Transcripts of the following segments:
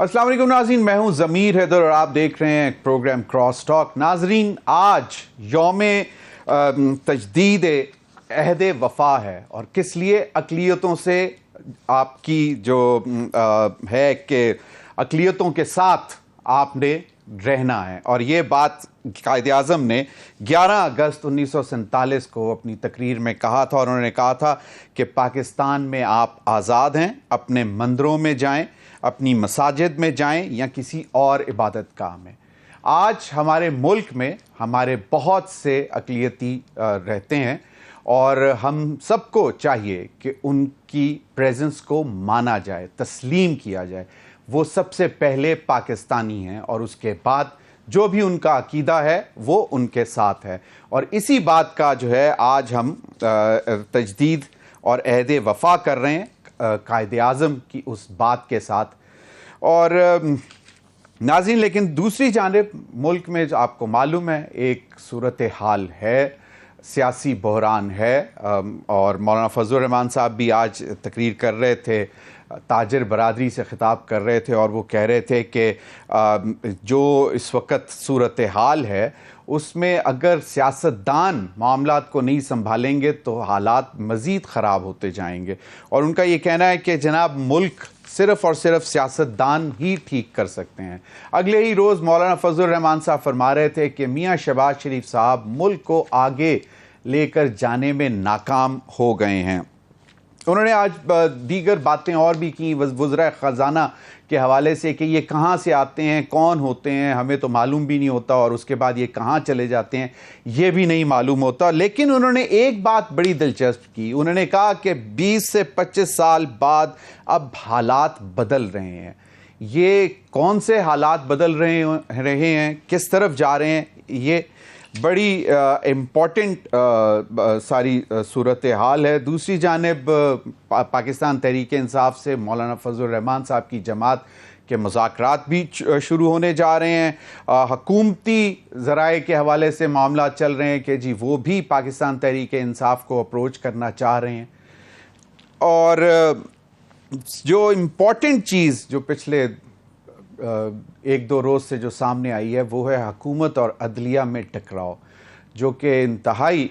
अस्सलाम वालेकुम नाज़रीन, मैं हूं ज़मीर हैदर और आप देख रहे हैं प्रोग्राम क्रॉस टॉक। नाज़रीन, आज यौम तजदीद अहद वफ़ा है और किस लिए अक़लियतों से आपकी जो है कि अक़लियतों के साथ आपने रहना है। और ये बात कायद-ए-आज़म ने 11 अगस्त 1947 को अपनी तकरीर में कहा था और उन्होंने कहा था कि पाकिस्तान में आप आज़ाद हैं, अपने मंदिरों में जाएं, अपनी मसाजिद में जाएं या किसी और इबादत गाह में। आज हमारे मुल्क में हमारे बहुत से अक़लियती रहते हैं और हम सबको चाहिए कि उनकी प्रेजेंस को माना जाए, तस्लीम किया जाए। वो सबसे पहले पाकिस्तानी हैं और उसके बाद जो भी उनका अकीदा है वो उनके साथ है। और इसी बात का जो है आज हम तजदीद और अहद वफ़ा कर रहे हैं कायद-ए-आज़म की उस बात के साथ। और नाज़रीन, लेकिन दूसरी जानिब मुल्क में जो आपको मालूम है एक सूरत हाल है, सियासी बहरान है। और मौलाना फजलुर रहमान साहब भी आज तकरीर कर रहे थे, ताजिर बरादरी से ख़िताब कर रहे थे और वो कह रहे थे कि जो इस वक्त सूरत हाल है उसमें अगर सियासतदान मामलात को नहीं संभालेंगे तो हालात मज़ीद ख़राब होते जाएंगे। और उनका ये कहना है कि जनाब मुल्क सिर्फ़ और सिर्फ सियासतदान ही ठीक कर सकते हैं। अगले ही रोज़ मौलाना फजलुर रहमान साहब फरमा रहे थे कि मियाँ शहबाज शरीफ साहब मुल्क को आगे लेकर जाने में नाकाम हो गए हैं। उन्होंने आज दीगर बातें और भी की वज़रा ख़ज़ाना के हवाले से कि ये कहाँ से आते हैं, कौन होते हैं, हमें तो मालूम भी नहीं होता और उसके बाद ये कहाँ चले जाते हैं ये भी नहीं मालूम होता। लेकिन उन्होंने एक बात बड़ी दिलचस्प की, उन्होंने कहा कि 20 से 25 साल बाद अब हालात बदल रहे हैं। ये कौन से हालात बदल रहे हैं, किस तरफ जा रहे हैं, ये बड़ी इम्पॉर्टेंट सारी सूरत हाल है। दूसरी जानिब पाकिस्तान तहरीक इंसाफ से मौलाना फजलुर रहमान साहब की जमात के मुज़ाकरात भी शुरू होने जा रहे हैं। हुकूमती ज़राए के हवाले से मामला चल रहे हैं कि जी वो भी पाकिस्तान तहरीक इंसाफ को अप्रोच करना चाह रहे हैं। और जो इम्पॉर्टेंट चीज़ जो पिछले एक दो रोज़ से जो सामने आई है वो है हुकूमत और अदलिया में टकराव, जो कि इंतहाई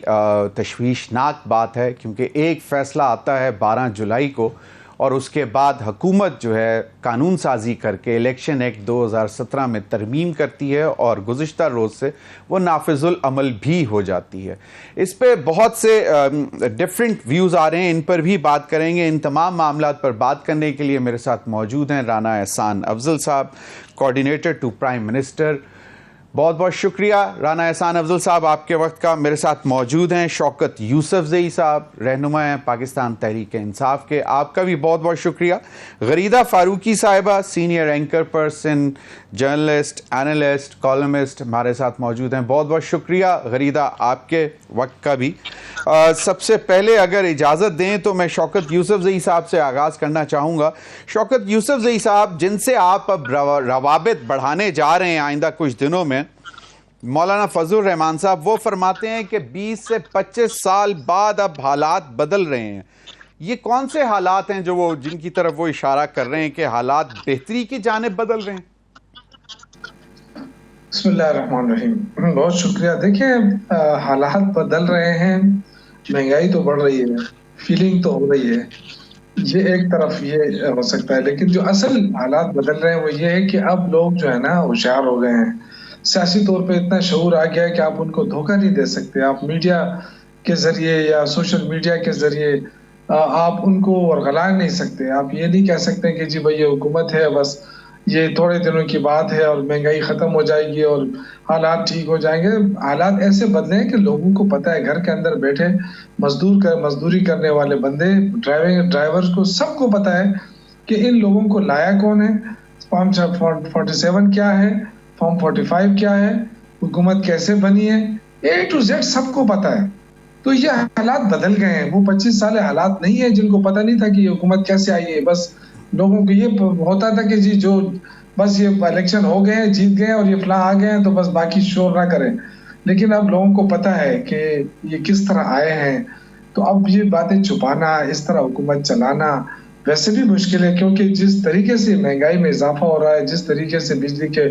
तशवीशनाक बात है क्योंकि एक फ़ैसला आता है 12 जुलाई को और उसके बाद हुकूमत जो है कानून साजी करके इलेक्शन एक्ट 2017 में तरमीम करती है और गुज़िश्ता रोज़ से वो नाफिजुल अमल भी हो जाती है। इस पे बहुत से डिफरेंट व्यूज़ आ रहे हैं, इन पर भी बात करेंगे। इन तमाम मामलात पर बात करने के लिए मेरे साथ मौजूद हैं राना एहसान अफजल साहब, कोऑर्डिनेटर टू प्राइम मिनिस्टर। बहुत बहुत शुक्रिया राना एहसान अफजल साहब आपके वक्त का। मेरे साथ मौजूद हैं शौकत यूसुफजई साहब, रहनुमा हैं पाकिस्तान तहरीक इंसाफ के, आपका भी बहुत बहुत शुक्रिया। गरीदा फारूकी साहिबा, senior anchor person, journalist, analyst, columnist हमारे साथ मौजूद हैं, बहुत बहुत शुक्रिया गरीदा आपके वक्त का भी। सबसे पहले अगर इजाज़त दें तो मैं शौकत यूसुफजई साहब से आगाज़ करना चाहूँगा। शौकत यूसुफजई साहब, जिनसे आप अब रवाबित बढ़ाने जा रहे हैं आइंदा कुछ दिनों में, मौलाना फजलुर रहमान साहब वो फरमाते हैं कि 20 से 25 साल बाद अब हालात बदल रहे हैं। ये कौन से हालात हैं जो वो जिनकी तरफ वो इशारा कर रहे हैं कि हालात बेहतरी की जानिब बदल रहे हैं? बिस्मिल्लाहिर्रहमानिर्रहीम, बहुत शुक्रिया। देखिए, हालात बदल रहे हैं, महंगाई तो बढ़ रही है, फीलिंग तो हो रही है, ये एक तरफ ये हो सकता है। लेकिन जो असल हालात बदल रहे हैं वो ये है कि अब लोग जो है ना होशियार हो गए हैं, सियासी तौर पे इतना शऊर आ गया है कि आप उनको धोखा नहीं दे सकते। आप मीडिया के ज़रिए या सोशल मीडिया के ज़रिए आप उनको वर्गला नहीं सकते। आप ये नहीं कह सकते कि जी भाई ये हुकूमत है, बस ये थोड़े दिनों की बात है और महंगाई ख़त्म हो जाएगी और हालात ठीक हो जाएंगे। हालात ऐसे बदले हैं कि लोगों को पता है, घर के अंदर बैठे मजदूरी करने वाले बंदे, ड्राइवर्स को सबको पता है कि इन लोगों को लाया कौन है, फॉर्म 47 क्या है, फॉर्म 45 क्या है, हुकूमत कैसे बनी है, A to Z सबको पता है। तो ये हालात बदल गए हैं। वो 25 साल हालात नहीं है जिनको पता नहीं था कि ये हुकूमत कैसे आई है। बस लोगों को ये होता था कि जी जो बस ये इलेक्शन हो गए हैं, जीत गए और ये फलां आ गए हैं तो बस बाकी शोर ना करें। लेकिन अब लोगों को पता है कि ये किस तरह आए हैं। तो अब ये बातें छुपाना, इस तरह हुकूमत चलाना वैसे भी मुश्किल है, क्योंकि जिस तरीके से महंगाई में इजाफा हो रहा है, जिस तरीके से बिजली के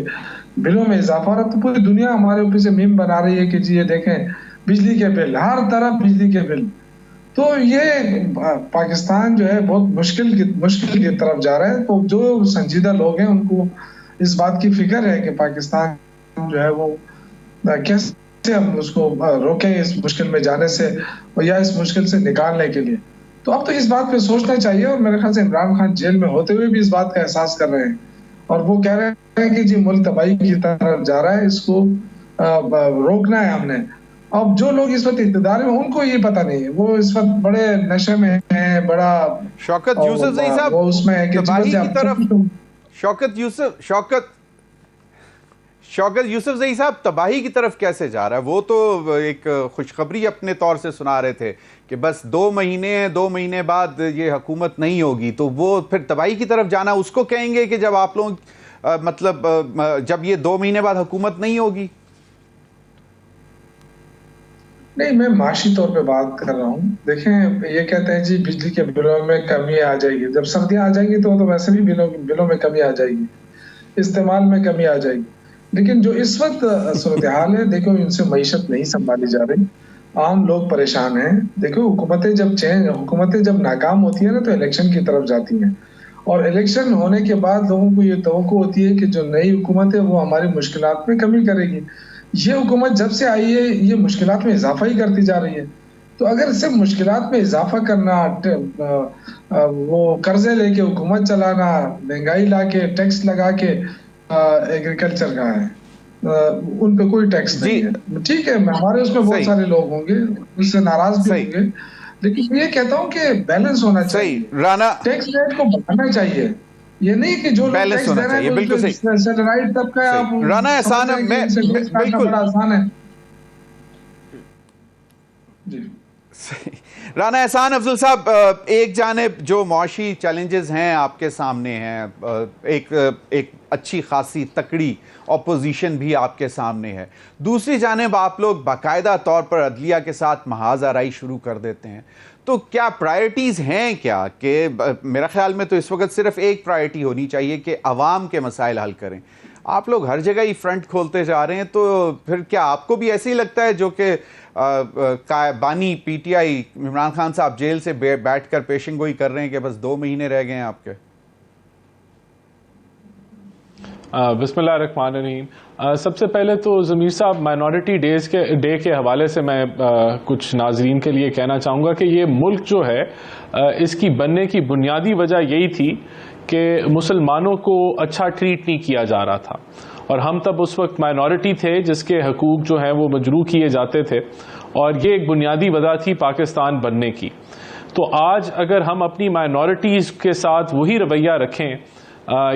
बिलों में इजाफा हो रहा है, तो पूरी दुनिया हमारे ऊपर से मीम बना रही है कि जी ये देखें बिजली के बिल, हर तरफ बिजली के बिल। तो ये पाकिस्तान जो है बहुत मुश्किल की तरफ जा रहा है। तो जो संजीदा लोग हैं उनको इस बात की फिक्र है कि पाकिस्तान जो है वो कैसे हम उसको रोकें इस मुश्किल में जाने से, या इस मुश्किल से निकालने के लिए। तो अब तो इस बात पे सोचना चाहिए, और मेरे ख्याल से इमरान खान जेल में होते हुए भी इस बात का एहसास कर रहे हैं, और वो कह रहे हैं कि जी मुल्क तबाही की तरफ जा रहा है, इसको रोकना है हमने। अब जो लोग इस वक्त इक़्तिदार में, उनको ये पता नहीं है, वो इस वक्त बड़े नशे में है, बड़ा शौकत यूसुफजई साहब, वो उसमें है कि तबाही की तरफ शौकत यूसुफजई साहब तबाही की तरफ कैसे जा रहा है? वो तो एक खुशखबरी अपने तौर से सुना रहे थे कि बस 2 महीने बाद ये हुकूमत नहीं होगी, तो वो फिर तबाही की तरफ जाना उसको कहेंगे कि जब आप लोग जब ये 2 महीने बाद हुकूमत नहीं होगी? नहीं, मैं माशी तौर पे बात कर रहा हूँ। देखें, ये कहते हैं जी बिजली के बिलों में कमी आ जाएगी, जब सर्दियां आ जाएंगी तो वैसे भी बिलों में कमी आ जाएगी, इस्तेमाल में कमी आ जाएगी। लेकिन जो इस वक्त सूरत हाल है, देखो इनसे मईशत नहीं संभाली जा रही, आम लोग परेशान हैं। देखो हुकूमतें जब नाकाम होती है ना, तो इलेक्शन की तरफ जाती हैं, और इलेक्शन होने के बाद लोगों को ये तवक्को होती है कि जो नई हुकूमत है वो हमारी मुश्किलात में कमी करेगी। ये हुकूमत जब से आई है ये मुश्किलात में इजाफा ही करती जा रही है। तो अगर सिर्फ मुश्किलात में इजाफा करना, वो कर्जे लेके हुकूमत चलाना, महंगाई लाके टैक्स लगा के एग्रीकल्चर का है, उन पे कोई टैक्स नहीं है, ठीक है, हमारे उसमें बहुत सारे लोग होंगे उससे नाराज भी होंगे, लेकिन ये कहता हूँ कि बैलेंस होना चाहिए, राना टैक्स रेट को बढ़ाना चाहिए। ये नहीं कि जो बैलेंस होना चाहिए, बिल्कुल सही। राइट तबका है, आप राना एहसान, मैं बिल्कुल बड़ा आसान है जी। राना एहसान अफजल साहब, एक जानिब जो मुआशी चैलेंजेस हैं आपके सामने हैं, एक अच्छी खासी तकड़ी ऑपोजिशन भी आपके सामने है, दूसरी जानिब आप लोग बाकायदा तौर पर अदलिया के साथ महाज आराई शुरू कर देते हैं। तो क्या प्रायोरिटीज़ हैं क्या? कि मेरा ख्याल में तो इस वक्त सिर्फ एक प्रायोरिटी होनी चाहिए कि अवाम के मसाइल हल करें। आप लोग हर जगह ही फ्रंट खोलते जा रहे हैं, तो फिर क्या आपको भी ऐसे ही लगता है जो कि बानी पीटीआई इमरान खान साहब जेल से बैठकर पेशेंगोई कर रहे हैं कि बस 2 महीने रह गए हैं आपके? बिस्मिल्लाहिर्रहमानिर्रहीम। सबसे पहले तो ज़मीर साहब, माइनॉरिटी डे के हवाले से मैं कुछ नाजरीन के लिए कहना चाहूँगा कि ये मुल्क जो है इसकी बनने की बुनियादी वजह यही थी कि मुसलमानों को अच्छा ट्रीट नहीं किया जा रहा था, और हम तब उस वक्त माइनॉरिटी थे जिसके हकूक़ जो हैं वो मजरूह किए जाते थे, और ये एक बुनियादी वजह थी पाकिस्तान बनने की। तो आज अगर हम अपनी माइनॉरिटीज़ के साथ वही रवैया रखें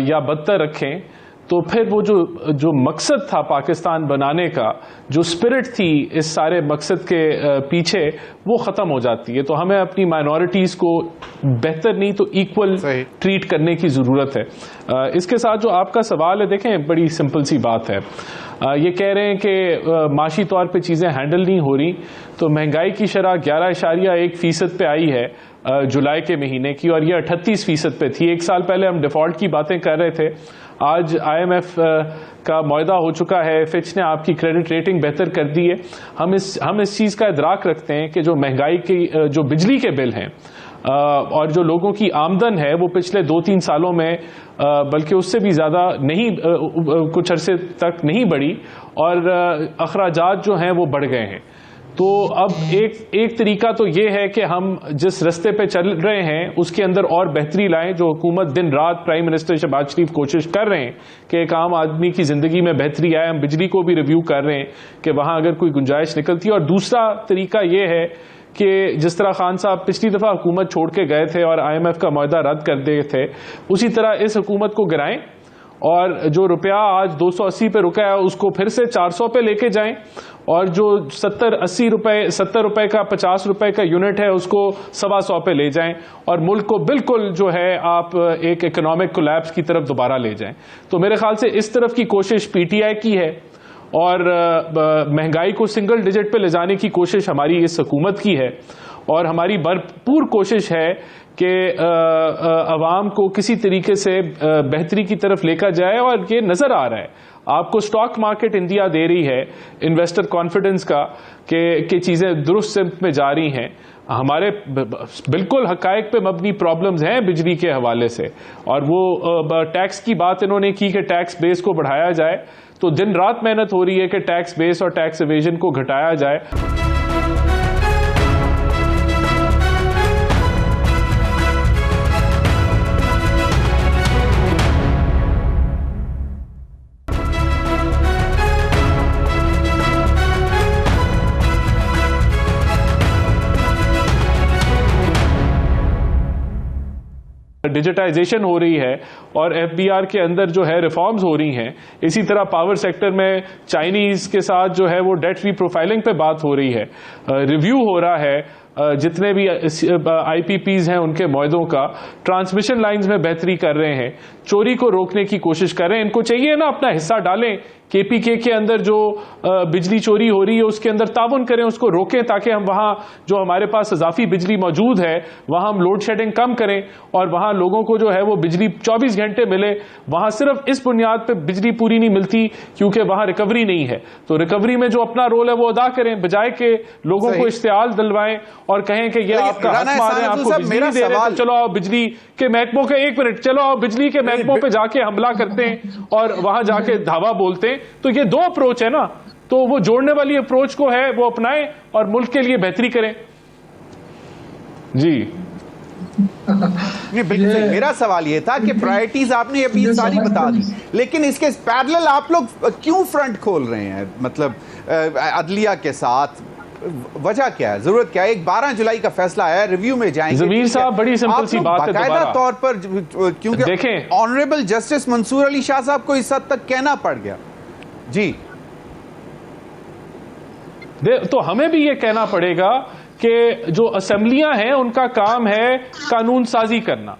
या बदतर रखें, तो फिर वो जो मकसद था पाकिस्तान बनाने का, जो स्पिरिट थी इस सारे मकसद के पीछे, वो ख़त्म हो जाती है। तो हमें अपनी माइनॉरिटीज़ को बेहतर नहीं तो इक्वल ट्रीट करने की ज़रूरत है। इसके साथ जो आपका सवाल है, देखें बड़ी सिंपल सी बात है। ये कह रहे हैं कि माशी तौर पे चीज़ें हैंडल नहीं हो रही, तो महंगाई की शरह 11.1% पे आई है जुलाई के महीने की, और ये 38% पे थी। 1 साल पहले हम डिफ़ॉल्ट की बातें कर रहे थे, आज IMF का मुआहदा हो चुका है, फिच ने आपकी क्रेडिट रेटिंग बेहतर कर दी है। हम इस चीज़ का इदराक रखते हैं कि जो महंगाई की जो बिजली के बिल हैं और जो लोगों की आमदन है वो पिछले 2-3 सालों में बल्कि उससे भी ज़्यादा नहीं, कुछ अरसे तक नहीं बढ़ी, और अखराजात जो हैं वो बढ़ गए हैं। तो अब एक तरीका तो ये है कि हम जिस रास्ते पे चल रहे हैं उसके अंदर और बेहतरी लाएं, जो हुकूमत दिन रात प्राइम मिनिस्टर शहबाज शरीफ कोशिश कर रहे हैं कि एक आम आदमी की ज़िंदगी में बेहतरी आए। हम बिजली को भी रिव्यू कर रहे हैं कि वहाँ अगर कोई गुंजाइश निकलती है। और दूसरा तरीका ये है कि जिस तरह खान साहब पिछली दफ़ा हुकूमत छोड़ के गए थे और IMF का मुआहदा रद्द कर दिए थे, उसी तरह इस हुकूमत को गिराएं, और जो रुपया आज 280 पे रुका है उसको फिर से 400 पे लेके जाएं, और जो 70 रुपए का 50 रुपए का यूनिट है उसको 125 पे ले जाएं, और मुल्क को बिल्कुल जो है आप एक इकोनॉमिक कोलैप्स की तरफ दोबारा ले जाएं। तो मेरे ख्याल से इस तरफ की कोशिश PTI की है, और महंगाई को सिंगल डिजिट पे ले जाने की कोशिश हमारी इस हुकूमत की है, और हमारी भरपूर कोशिश है कि अवाम को किसी तरीके से बेहतरी की तरफ लेकर जाए, और ये नजर आ रहा है। आपको स्टॉक मार्केट इंडिया दे रही है इन्वेस्टर कॉन्फिडेंस का कि चीजें दुरुस्त सिमत में जा रही हैं। हमारे बिल्कुल हकायक पे मबनी प्रॉब्लम्स हैं बिजली के हवाले से, और वो टैक्स की बात इन्होंने की कि टैक्स बेस को बढ़ाया जाए, तो दिन रात मेहनत हो रही है कि टैक्स बेस और टैक्स एवेजन को घटाया जाए। डिजिटाइजेशन हो रही है और एफबीआर के अंदर जो है रिफॉर्म्स हो रही हैं। इसी तरह पावर सेक्टर में चाइनीज के साथ जो है वो डेट रीप्रोफाइलिंग पे बात हो रही है, रिव्यू हो रहा है जितने भी आईपीपीज हैं उनके मुआहदों का, ट्रांसमिशन लाइंस में बेहतरी कर रहे हैं, चोरी को रोकने की कोशिश कर रहे हैं। इनको चाहिए ना अपना हिस्सा डालें, केपीके के अंदर जो बिजली चोरी हो रही है उसके अंदर ताउन करें, उसको रोकें, ताकि हम वहां जो हमारे पास इजाफी बिजली मौजूद है वहां हम लोड शेडिंग कम करें और वहां लोगों को जो है वो बिजली 24 घंटे मिले। वहां सिर्फ इस बुनियाद पे बिजली पूरी नहीं मिलती क्योंकि वहां रिकवरी नहीं है, तो रिकवरी में जो अपना रोल है वो अदा करें, बजाय के लोगों को इश्तियाल दिलवाएं और कहें कि ये आपका हकमार है, आपको बिजली नहीं दे रहे, तो चलो आओ बिजली के महकमों के 1 मिनट चलो आओ बिजली के महकमों पे जाके हमला करते हैं और वहां जाके धावा बोलते हैं। तो ये 2 अप्रोच है ना, तो वो जोड़ने वाली अप्रोच को है वो अपनाएं और मुल्क के लिए बेहतरी करें। जी नहीं, बिल्कुल सही। मेरा सवाल ये था कि प्रायोरिटीज आपने अभी सारी बता दी, लेकिन इसके पैरेलल आप लोग क्यों फ्रंट खोल रहे हैं, मतलब अदलिया के साथ? वजह क्या है, जरूरत क्या है? एक 12 जुलाई का फैसला आया, रिव्यू में जाएंगे। ज़मीर साहब बड़ी सिंपल सी बात है, बाकायदा तौर पर क्योंकि देखें ऑनरेबल जस्टिस मंसूर अली शाह साहब को इस हद तक कहना पड़ गया। जी तो हमें भी ये कहना पड़ेगा कि जो असेंबलियां हैं उनका काम है कानून साजी करना,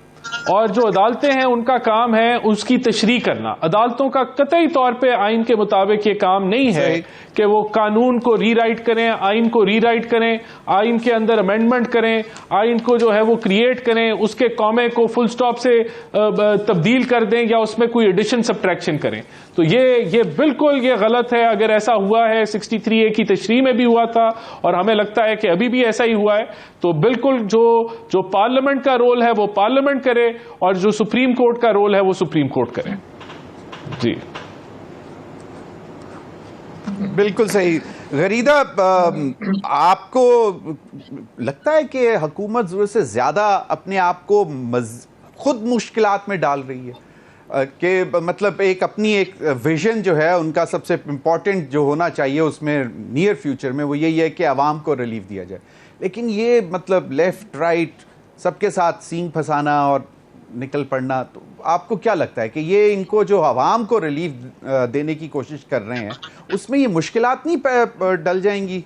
और जो अदालतें हैं उनका काम है उसकी तशरीह करना। अदालतों का कतई तौर पे आइन के मुताबिक ये काम नहीं है कि वो कानून को रीराइट करें, आइन को रीराइट करें, आइन के अंदर अमेंडमेंट करें, आइन को जो है वो क्रिएट करें, उसके कॉमे को फुल स्टॉप से तब्दील कर दें या उसमें कोई एडिशन सब्ट्रैक्शन करें। तो ये बिल्कुल ये गलत है। अगर ऐसा हुआ है 63A की तशरीह में भी हुआ था और हमें लगता है कि अभी भी ऐसा ही हुआ है, तो बिल्कुल जो पार्लियामेंट का रोल है वो पार्लियामेंट करे और जो सुप्रीम कोर्ट का रोल है वो सुप्रीम कोर्ट करे। जी बिल्कुल सही। गरीदा, आपको लगता है कि हुकूमत जरूरत से ज्यादा अपने आप को खुद मुश्किलात में डाल रही है? कि मतलब अपनी एक विजन जो है उनका सबसे इम्पॉर्टेंट जो होना चाहिए उसमें नियर फ्यूचर में वो यही है कि आवाम को रिलीफ दिया जाए, लेकिन ये मतलब लेफ्ट राइट सबके साथ सींग फंसाना और निकल पड़ना, तो आपको क्या लगता है कि ये इनको जो आवाम को रिलीफ देने की कोशिश कर रहे हैं उसमें ये मुश्किलात नहीं डल जाएंगी?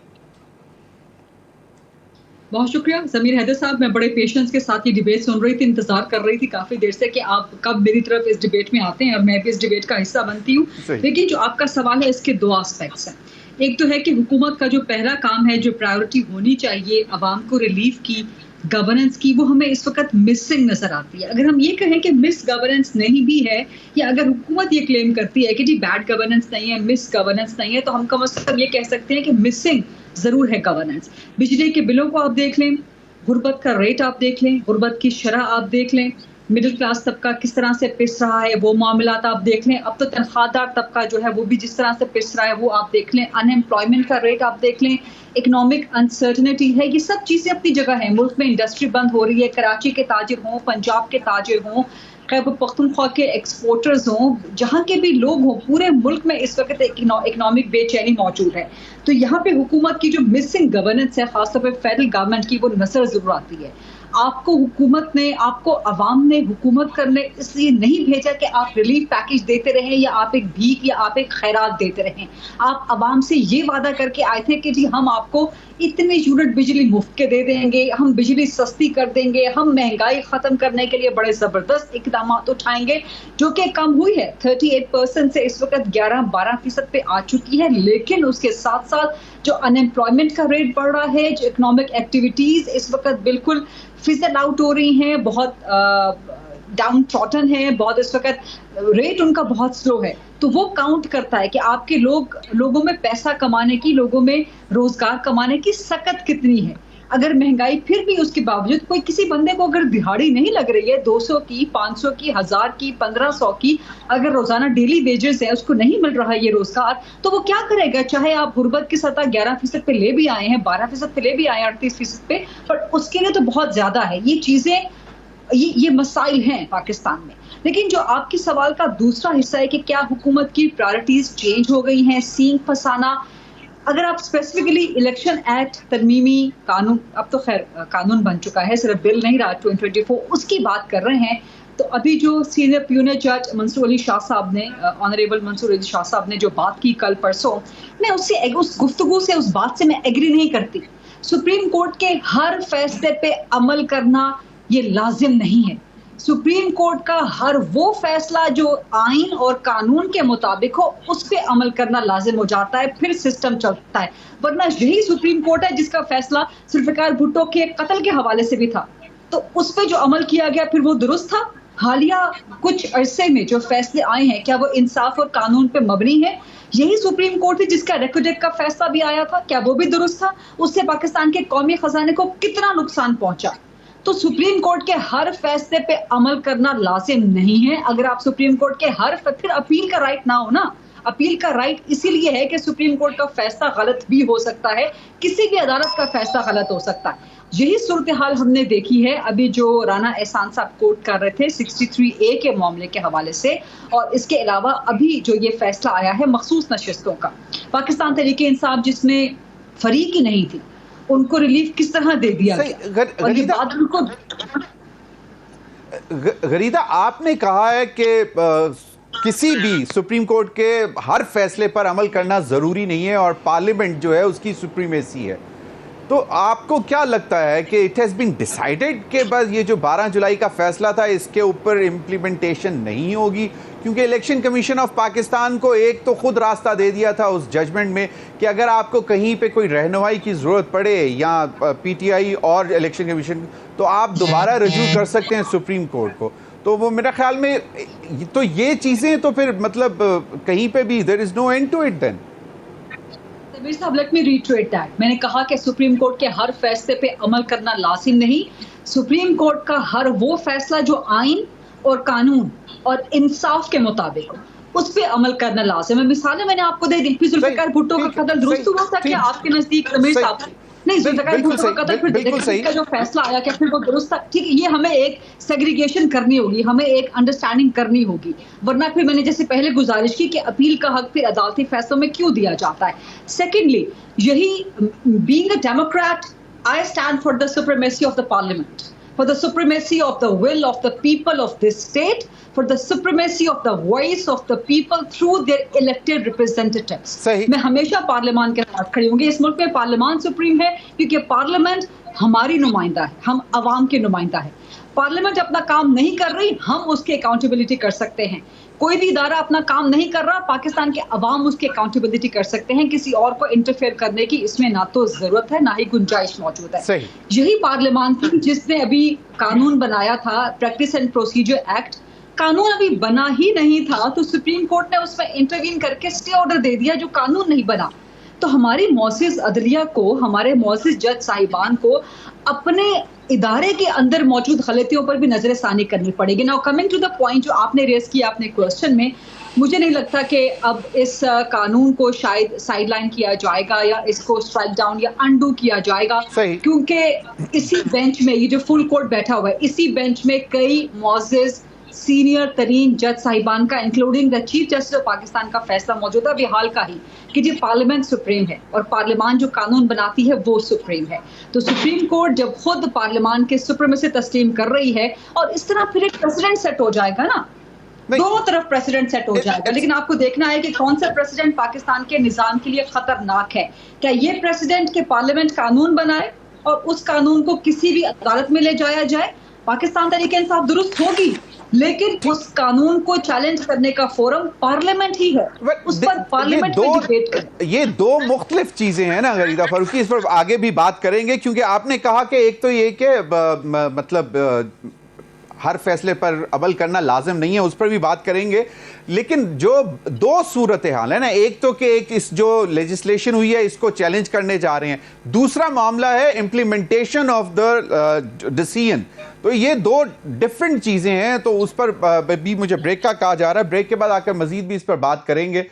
बहुत शुक्रिया ज़मीर हैदर साहब। मैं बड़े पेशेंस के साथ ये डिबेट सुन रही थी, इंतजार कर रही थी काफी देर से कि आप कब मेरी तरफ इस डिबेट में आते हैं और मैं भी इस डिबेट का हिस्सा बनती हूँ। लेकिन जो आपका सवाल है इसके 2 एस्पेक्ट्स हैं। एक तो है कि हुकूमत का जो पहला काम है, जो प्रायोरिटी होनी चाहिए आवाम को रिलीफ की, गवर्नेंस की, वो हमें इस वक्त मिसिंग नजर आती है। अगर हम ये कहें कि मिस गवर्नेंस नहीं भी है, या अगर हुकूमत ये क्लेम करती है कि जी बैड गवर्नेंस नहीं है, मिस गवर्नेंस नहीं है, तो हम कम से कम ये कह सकते हैं कि मिसिंग जरूर है गवर्नेंस। बिजली के बिलों को आप देख लें, गुर्बत का रेट आप देख लें, गुर्बत की शरह आप देख लें, मिडिल क्लास तबका किस तरह से पिस रहा है वो मामलात आप देख लें, अब तो तनख्वाहदार तबका जो है वो भी जिस तरह से पिस रहा है वो आप देख लें, अनएम्प्लॉयमेंट का रेट आप देख लें, इकोनॉमिक अनसर्टनिटी है, ये सब चीज़ें अपनी जगह हैं। मुल्क में इंडस्ट्री बंद हो रही है, कराची के ताजिर हों, पंजाब के ताजिर हों, खैबर पख्तूनख्वा के एक्सपोर्टर्स हों, जहाँ के भी लोग हों, पूरे मुल्क में इस वक्त इकोनॉमिक बेचैनी मौजूद है। तो यहाँ पे हुकूमत की जो मिसिंग गवर्नेंस है, खासतौर पर फेडरल गवर्नमेंट की, वो नजर जरूर आती है। आपको हुकूमत ने, आपको अवाम ने हुकूमत करने इसलिए नहीं भेजा कि आप रिलीफ पैकेज देते रहें या आप एक भीख या आप एक खैरात देते रहें। आप अवाम से ये वादा करके आए थे कि जी हम आपको इतने यूनिट बिजली मुफ्त के दे देंगे, हम बिजली सस्ती कर देंगे, हम महंगाई खत्म करने के लिए बड़े जबरदस्त इकदाम उठाएंगे, जो कि कम हुई है 38% से इस वक्त 11-12% पे आ चुकी है। लेकिन उसके साथ साथ जो अनएम्प्लॉयमेंट का रेट बढ़ रहा है, जो इकोनॉमिक एक्टिविटीज इस वक्त बिल्कुल फिजल आउट हो रही हैं, बहुत डाउन ट्रॉटन है, बहुत इस वक्त रेट उनका बहुत स्लो है, तो वो काउंट करता है कि आपके लोगों में पैसा कमाने की, लोगों में रोजगार कमाने की सकत कितनी है। अगर महंगाई फिर भी उसके बावजूद कोई किसी बंदे को अगर दिहाड़ी नहीं लग रही है 200 की, 500 की, 1000 की, 1500 की, अगर रोजाना डेली वेजेस है, उसको नहीं मिल रहा है ये रोजगार, तो वो क्या करेगा? चाहे आप गुर्बत की सतह 11% पे ले भी आए हैं, 12% पे ले भी आए हैं, 38% पे, पर उसके लिए तो बहुत ज्यादा है। ये चीजें, ये मसाइल हैं पाकिस्तान में। लेकिन जो आपकी सवाल का दूसरा हिस्सा है कि क्या हुकूमत की प्रायोरिटीज चेंज हो गई हैं, सींग फंसाना, अगर आप स्पेसिफिकली इलेक्शन एक्ट तरमीमी कानून, अब तो खैर कानून बन चुका है, सिर्फ बिल नहीं रहा 2024, उसकी बात कर रहे हैं, तो अभी जो सीनियर प्यूनियर जज मंसूर अली शाह साहब ने, ऑनरेबल मंसूर अली शाह साहब ने जो बात की कल परसों, मैं उससे, उस गुफ्तगू से, उस बात से मैं एग्री नहीं करती। सुप्रीम कोर्ट के हर फैसले पे अमल करना ये लाजिम नहीं है। सुप्रीम कोर्ट का हर वो फैसला जो आइन और कानून के मुताबिक हो, उस पे अमल करना लाजिम हो जाता है, फिर सिस्टम चलता है। वरना यही सुप्रीम कोर्ट है जिसका फैसला जुल्फिकार भुट्टो के कत्ल के हवाले से भी था, तो उस पे जो अमल किया गया फिर वो दुरुस्त था। हालिया कुछ अरसे में जो फैसले आए हैं, क्या वो इंसाफ और कानून पे मबनी है? यही सुप्रीम कोर्ट है जिसका रेकोडेक का फैसला भी आया था, क्या वो भी दुरुस्त था? उससे पाकिस्तान के कौमी खजाने को कितना नुकसान पहुंचा? तो सुप्रीम कोर्ट के हर फैसले पे अमल करना लाजिम नहीं है। अगर आप सुप्रीम कोर्ट के फिर अपील का राइट ना हो ना, अपील का राइट इसीलिए है कि सुप्रीम कोर्ट का फैसला गलत भी हो सकता है, किसी भी अदालत का फैसला गलत हो सकता है। यही सूरत हाल हमने देखी है अभी जो राना एहसान साहब कोर्ट कर रहे थे 63A के मामले के हवाले से, और इसके अलावा अभी जो ये फैसला आया है मखसूस नशिस्तों का, पाकिस्तान तहरीक इंसाफ जिसमें फरीक ही नहीं थी, उनको रिलीफ किस तरह दे दिया गया। और ये बात उनको गरीदा, आपने कहा है कि किसी भी सुप्रीम कोर्ट के हर फैसले पर अमल करना जरूरी नहीं है और पार्लियामेंट जो है उसकी सुप्रीमेसी है, तो आपको क्या लगता है कि इट हैज़ बीन डिसाइडेड कि बस ये जो 12 जुलाई का फैसला था इसके ऊपर इम्प्लीमेंटेशन नहीं होगी? क्योंकि इलेक्शन कमीशन ऑफ पाकिस्तान को एक तो खुद रास्ता दे दिया था उस जजमेंट में कि अगर आपको कहीं पे कोई रहनुमाई की ज़रूरत पड़े या पीटीआई और इलेक्शन कमीशन, तो आप दोबारा रजू कर सकते हैं सुप्रीम कोर्ट को। तो वो मेरा ख्याल में तो ये चीज़ें तो फिर मतलब कहीं पे भी there is no end to it then. साहब, लेट मी रिट्रेट दैट। मैंने कहा कि सुप्रीम कोर्ट के हर फैसले पे अमल करना लाजिम नहीं। सुप्रीम कोर्ट का हर वो फैसला जो आइन और कानून और इंसाफ के मुताबिक उस पे अमल करना लाजिम है। मिसालें मैंने आपको दे दी। फिर जुल्फिकार भुट्टो का कत्ल दुरुस्त हुआ था क्या आपके नजदीक? समीर साहब नहीं, जुल्फिकार भुट्टो का कत्ल फिर का जो फैसला आया क्या फिर वो दुरुस्त था? ठीक है, ये हमें एक सेग्रीगेशन करनी होगी, हमें एक अंडरस्टैंडिंग करनी होगी, वरना फिर मैंने जैसे पहले गुजारिश की कि अपील का हक फिर अदालती फैसलों में क्यों दिया जाता है। सेकेंडली, यही being a Democrat, I stand for the supremacy of the parliament, for the supremacy of the will of the people of this state, for the supremacy of the voice of the people through their elected representatives. मैं हमेशा पार्लियामान के साथ खड़ी होंगी। इस मुल्क में पार्लियामान supreme है क्योंकि पार्लियामेंट हमारी नुमाइंदा है, हम अवाम के नुमाइंदा है। पार्लियामेंट अपना काम नहीं कर रही, हम उसकी अकाउंटेबिलिटी कर सकते हैं। कोई भी इदारा अपना काम नहीं कर रहा, पाकिस्तान के अवाम उसकी अकाउंटेबिलिटी कर सकते हैं। किसी और को इंटरफेयर करने की इसमें ना तो जरूरत है ना ही गुंजाइश मौजूद है। यही पार्लियामान थी जिसने अभी कानून बनाया था, प्रैक्टिस एंड प्रोसीजर एक्ट। कानून अभी बना ही नहीं था तो सुप्रीम कोर्ट ने उसमें इंटरवीन करके स्टे ऑर्डर दे दिया जो कानून नहीं बना। तो हमारी मौसिस अदलिया को, हमारे मौसिस जज साहिबान को अपने इदारे के अंदर मौजूद गलतियों पर भी नजरसानी करनी पड़ेगी। Now coming to the point जो आपने रेज किया अपने क्वेश्चन में, मुझे नहीं लगता कि अब इस कानून को शायद साइडलाइन किया जाएगा या इसको स्ट्राइक डाउन या अनडू किया जाएगा, क्योंकि इसी बेंच में, ये जो फुल कोर्ट बैठा हुआ है, इसी बेंच में कई मौजिज सीनियर तरीन जज साहिबान का, including the chief justice of Pakistan का फैसला मौजूद है अभी हाल का ही कि जी पार्लियामेंट सुप्रीम है और पार्लियामान जो कानून बनाती है वो सुप्रीम है। तो सुप्रीम कोर्ट जब खुद पार्लियामान के सुप्रीमेसी तस्लीम कर रही है और इस तरह फिर एक प्रेसिडेंट सेट हो जाएगा ना, दोनों तरफ प्रेसिडेंट सेट हो जाएगा। लेकिन आपको देखना है कि कौन सा प्रेसिडेंट पाकिस्तान के निजाम के लिए खतरनाक है। क्या ये प्रेसिडेंट के पार्लियामेंट कानून बनाए और उस कानून को किसी भी अदालत में ले जाया जाए? पाकिस्तान तहरीक इंसाफ दुरुस्त होगी लेकिन उस कानून को चैलेंज करने का फोरम पार्लियामेंट ही है, उस पर पार्लियामेंट में डिबेट करें। ये दो मुख्तलिफ चीजें हैं ना गरीदा फारूकी, इस पर आगे भी बात करेंगे, क्योंकि आपने कहा कि एक तो ये कि मतलब हर फैसले पर अमल करना लाजिम नहीं है, उस पर भी बात करेंगे। लेकिन जो दो सूरत हाल है ना, एक तो कि एक इस जो लेजिस्लेशन हुई है इसको चैलेंज करने जा रहे हैं, दूसरा मामला है इम्प्लीमेंटेशन ऑफ द डिसीजन। तो ये दो डिफरेंट चीजें हैं, तो उस पर भी मुझे ब्रेक का कहा जा रहा है। ब्रेक के बाद आकर मजीद भी इस पर बात करेंगे।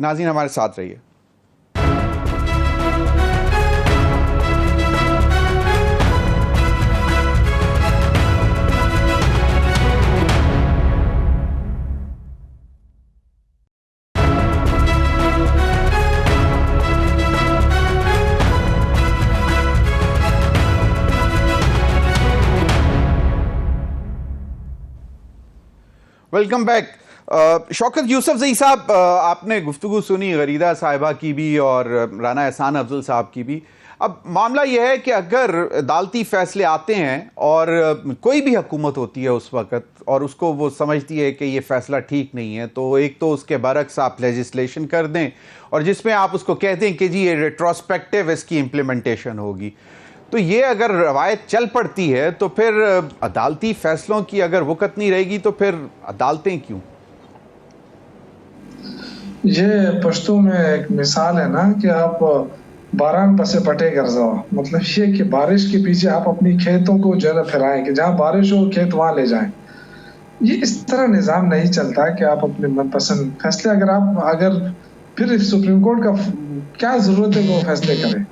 नाज़रीन हमारे साथ रहिए। Welcome back. शौकत यूसुफजई साहब, आपने गुफ्तगू सुनी गरीदा साहिबा की भी और राना एहसान अफजल साहब की भी। अब मामला यह है कि अगर अदालती फैसले आते हैं और कोई भी हुकूमत होती है उस वक़्त और उसको वो समझती है कि ये फ़ैसला ठीक नहीं है, तो एक तो उसके बरक्स आप लेजिस्लेशन कर दें और जिसमें आप उसको कह दें कि जी ये रेट्रोस्पेक्टिव इसकी इम्प्लीमेंटेशन होगी। तो ये अगर रवायत चल पड़ती है तो फिर अदालती फैसलों की अगर वक़्त नहीं रहेगी तो फिर अदालतें क्यों? ये पश्तो में एक मिसाल है ना कि आप बारान पसे पटे कर जाओ, मतलब ये कि बारिश के पीछे आप अपनी खेतों को जो है फिराएं कि जहाँ बारिश हो खेत वहां ले जाएं। ये इस तरह निज़ाम नहीं चलता कि आप अपने मनपसंद फैसले अगर फिर सुप्रीम कोर्ट का क्या जरूरत है कि वो फैसले करें?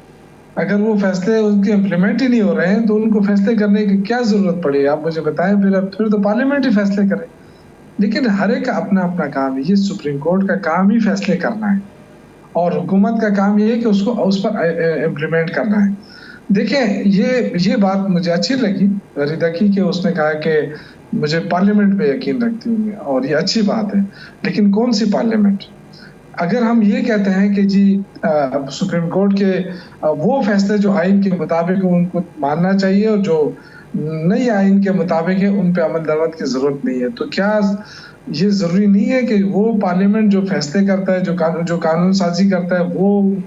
अगर वो फैसले उनके इम्प्लीमेंट ही नहीं हो रहे हैं तो उनको फैसले करने की क्या जरूरत पड़ी? आप मुझे बताएं। फिर तो पार्लियामेंट ही फैसले करे। लेकिन हर एक का अपना अपना काम है। ये सुप्रीम कोर्ट का काम ही फैसले करना है और हुकूमत का काम ये है कि उसको उस पर इम्प्लीमेंट करना है। देखें, ये बात मुझे अच्छी लगी रिदा की कि उसने कहा कि मुझे पार्लियामेंट पे यकीन रखती हूँ और ये अच्छी बात है। लेकिन कौन सी पार्लियामेंट? अगर हम ये कहते हैं कि जी सुप्रीम कोर्ट के वो फैसले जो आइन के मुताबिक उनको मानना चाहिए और जो नई आइन के मुताबिक है उन पे अमल दरमद की जरूरत नहीं है, तो क्या ये जरूरी नहीं है कि वो पार्लियामेंट जो फैसले करता है, जो कानून साजी करता है, वो